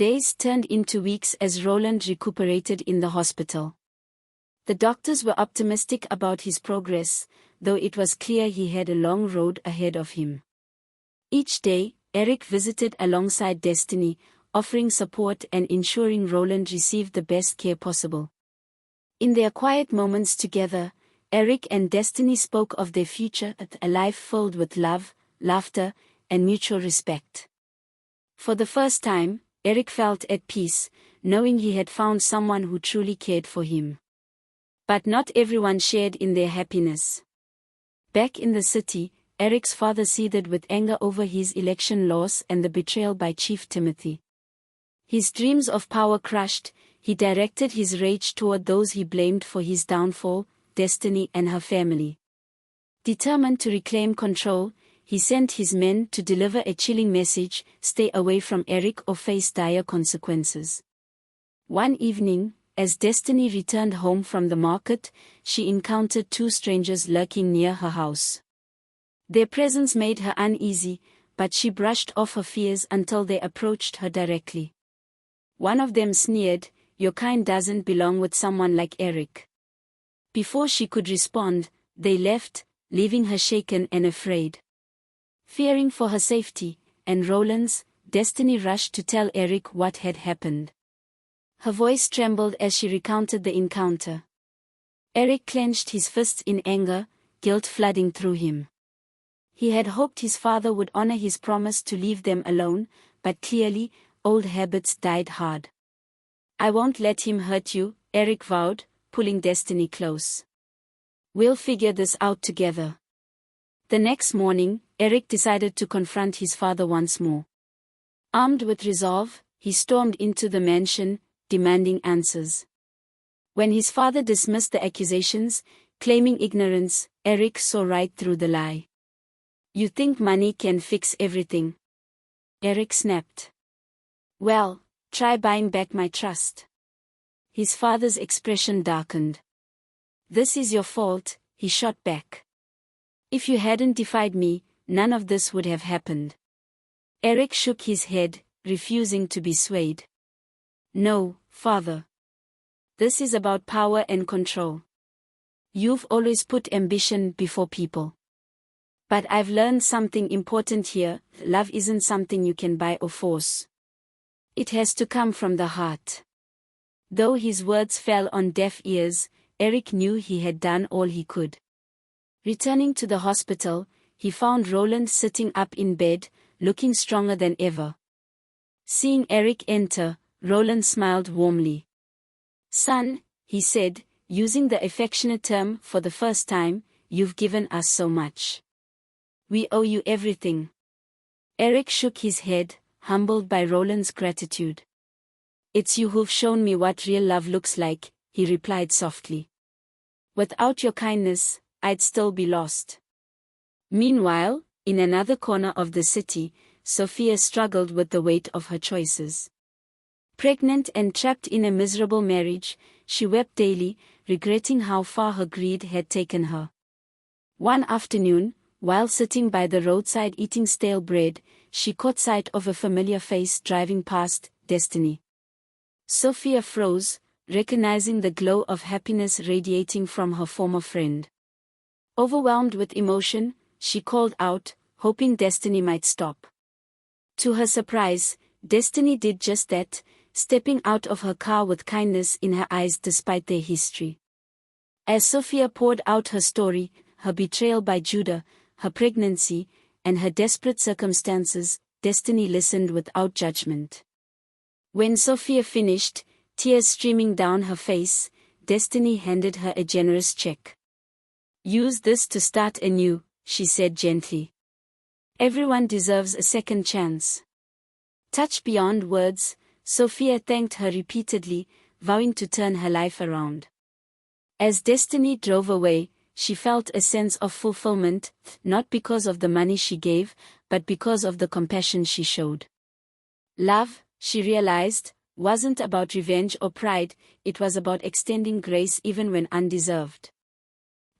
Days turned into weeks as Roland recuperated in the hospital. The doctors were optimistic about his progress, though it was clear he had a long road ahead of him. Each day, Eric visited alongside Destiny, offering support and ensuring Roland received the best care possible. In their quiet moments together, Eric and Destiny spoke of their future, a life filled with love, laughter, and mutual respect. For the first time, Eric felt at peace, knowing he had found someone who truly cared for him. But not everyone shared in their happiness. Back in the city, Eric's father seethed with anger over his election loss and the betrayal by Chief Timothy. His dreams of power crushed, he directed his rage toward those he blamed for his downfall, Destiny and her family. Determined to reclaim control, he sent his men to deliver a chilling message: stay away from Eric or face dire consequences. One evening, as Destiny returned home from the market, she encountered two strangers lurking near her house. Their presence made her uneasy, but she brushed off her fears until they approached her directly. One of them sneered, "Your kind doesn't belong with someone like Eric." Before she could respond, they left, leaving her shaken and afraid. Fearing for her safety, and Roland's, Destiny rushed to tell Eric what had happened. Her voice trembled as she recounted the encounter. Eric clenched his fists in anger, guilt flooding through him. He had hoped his father would honor his promise to leave them alone, but clearly, old habits died hard. "I won't let him hurt you," Eric vowed, pulling Destiny close. "We'll figure this out together." The next morning, Eric decided to confront his father once more. Armed with resolve, he stormed into the mansion, demanding answers. When his father dismissed the accusations, claiming ignorance, Eric saw right through the lie. "You think money can fix everything?" Eric snapped. "Well, try buying back my trust." His father's expression darkened. "This is your fault," he shot back. "If you hadn't defied me, none of this would have happened." Eric shook his head, refusing to be swayed. "No, father. This is about power and control. You've always put ambition before people. But I've learned something important here: love isn't something you can buy or force. It has to come from the heart." Though his words fell on deaf ears, Eric knew he had done all he could. Returning to the hospital, he found Roland sitting up in bed, looking stronger than ever. Seeing Eric enter, Roland smiled warmly. "Son," he said, using the affectionate term for the first time, "you've given us so much. We owe you everything." Eric shook his head, humbled by Roland's gratitude. "It's you who've shown me what real love looks like," he replied softly. "Without your kindness, I'd still be lost." Meanwhile, in another corner of the city, Sophia struggled with the weight of her choices. Pregnant and trapped in a miserable marriage, she wept daily, regretting how far her greed had taken her. One afternoon, while sitting by the roadside eating stale bread, she caught sight of a familiar face driving past, Destiny. Sophia froze, recognizing the glow of happiness radiating from her former friend. Overwhelmed with emotion, she called out, hoping Destiny might stop. To her surprise, Destiny did just that, stepping out of her car with kindness in her eyes despite their history. As Sophia poured out her story, her betrayal by Judah, her pregnancy, and her desperate circumstances, Destiny listened without judgment. When Sophia finished, tears streaming down her face, Destiny handed her a generous check. "Use this to start anew," she said gently. "Everyone deserves a second chance." Touched beyond words, Sophia thanked her repeatedly, vowing to turn her life around. As Destiny drove away, she felt a sense of fulfillment, not because of the money she gave, but because of the compassion she showed. Love, she realized, wasn't about revenge or pride, it was about extending grace even when undeserved.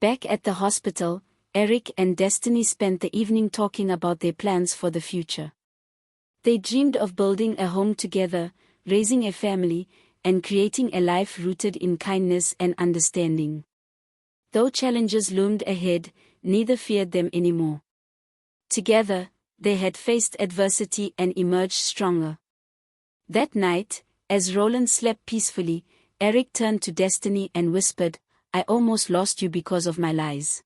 Back at the hospital, Eric and Destiny spent the evening talking about their plans for the future. They dreamed of building a home together, raising a family, and creating a life rooted in kindness and understanding. Though challenges loomed ahead, neither feared them anymore. Together, they had faced adversity and emerged stronger. That night, as Roland slept peacefully, Eric turned to Destiny and whispered, "I almost lost you because of my lies.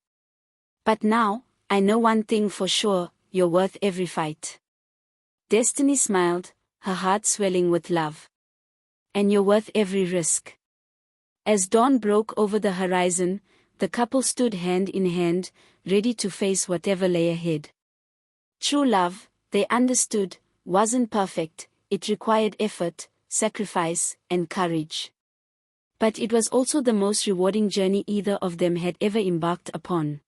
But now, I know one thing for sure, you're worth every fight." Destiny smiled, her heart swelling with love. "And you're worth every risk." As dawn broke over the horizon, the couple stood hand in hand, ready to face whatever lay ahead. True love, they understood, wasn't perfect, it required effort, sacrifice, and courage. But it was also the most rewarding journey either of them had ever embarked upon.